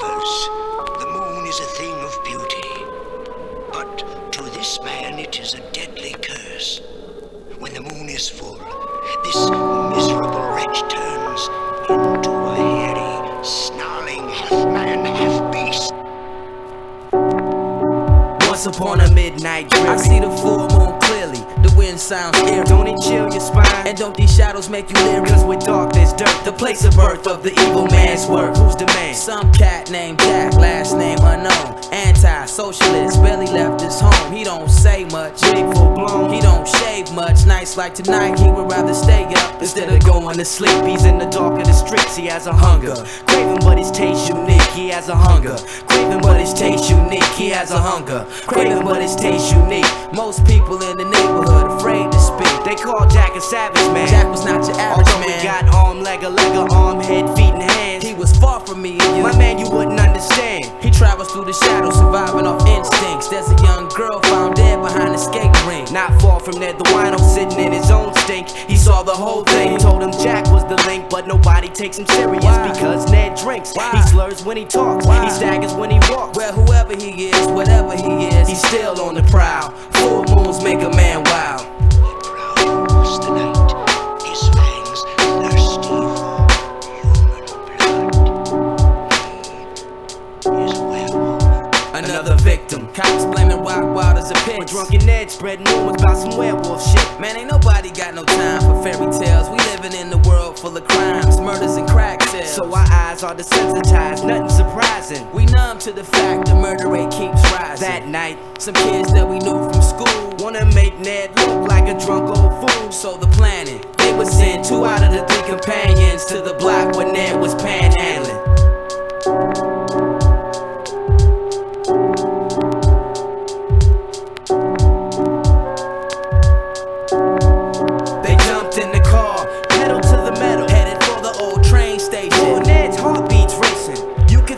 lovers, the moon is a thing of beauty. But to this man it is a deadly curse. When the moon is full, this miserable wretch turns into a hairy, snarling half-man, half-beast. Once upon a midnight dreary, I see the full moon clearly. The wind sounds eerie. Don't it chill your spine? And don't these shadows make you leery? Cause with dark there's dirt, the place of birth of the evil man's work. Who's the man? Some cat named Jack, last name unknown. Anti-socialist, barely left his home. He don't say much, big full blown. He don't shave much, nights like tonight he would rather stay up instead of going to sleep. He's in the dark of the streets, he has a hunger. Craving but his taste unique, he has a hunger. Craving but his taste unique, he has a hunger. Craving but his taste unique. Most people in the neighborhood afraid to speak. They call Jack a savage man. Jack was not your average man. Although he got arm, leg, a arm, head, feet, and hands, he was far from me and you. My man, you wouldn't understand. He travels through the shadows, surviving off instincts. There's a young girl found dead behind the skate ring. Not far from there, the wino sitting in his own stink. He saw the whole thing, told him Jack was the link, but nobody takes him serious. Why? Because Ned drinks. Why? He slurs when he talks. Why? He staggers when he walks. Well, whoever he is, whatever he is, he's still on the prowl. Full moons make a man wild. Prowls the night, his fangs thirsty for human blood. He is a werewolf. Another victim. Cops blaming Wild as a pit. Drunken Ned spreading rumors about some werewolf shit. Man, ain't nobody got no time for fairy tales. We living in a world full of crimes, murders, and crack tales. So our eyes are desensitized, nothing surprising. We numb to the fact the murder rate keeps rising. That night, some kids that we knew from school wanna make Ned look like a drunk old fool. So the planning, they would send 2 out of the 3 companions to the block where Ned was panhandling.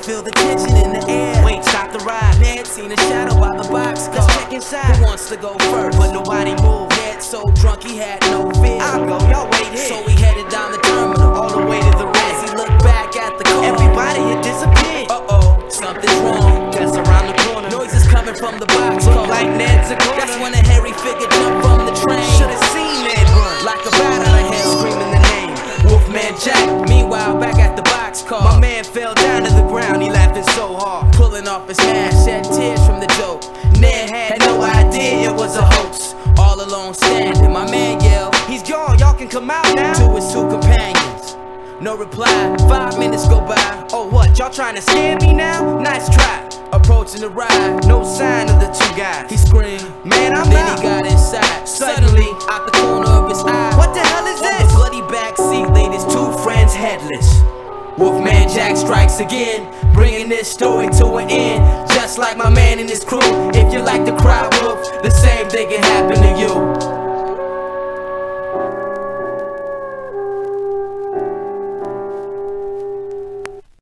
Feel the tension in the air. Wait, stop the ride. Ned seen a shadow by the box. Let's check inside. Who wants to go first? But nobody moved. Ned so drunk he had no fear. I'll go, y'all wait here. So we headed down the terminal, all the way to the rest. He looked back at the car. Everybody had disappeared. Uh-oh, something's wrong. Just around the corner. Noises coming from the box. Look like Ned's a corner. That's when a hairy figure jumped from the train. Should've seen Ned run like a bat out of hell, screaming the name Wolfman Jack. Meanwhile, back at the box car, my man fell down to the ground. He laughing so hard, pulling off his mask, shed tears from the joke. Ned had no idea it was a hoax. All alone standing, my man yelled, "He's gone, y'all can come out now." To his 2 companions, no reply. 5 minutes go by. Oh, what, y'all trying to scare me now? Nice try. Approaching the ride, no sign of the 2 guys. He screamed, "Man, I'm Then out." he got inside. Suddenly, out the corner of his eye, What the hell is on this? the bloody back seat laid his 2 friends headless. Wolfman Jack strikes again, bringing this story to an end. Just like my man and his crew, if you like to cry wolf, the same thing can happen to you.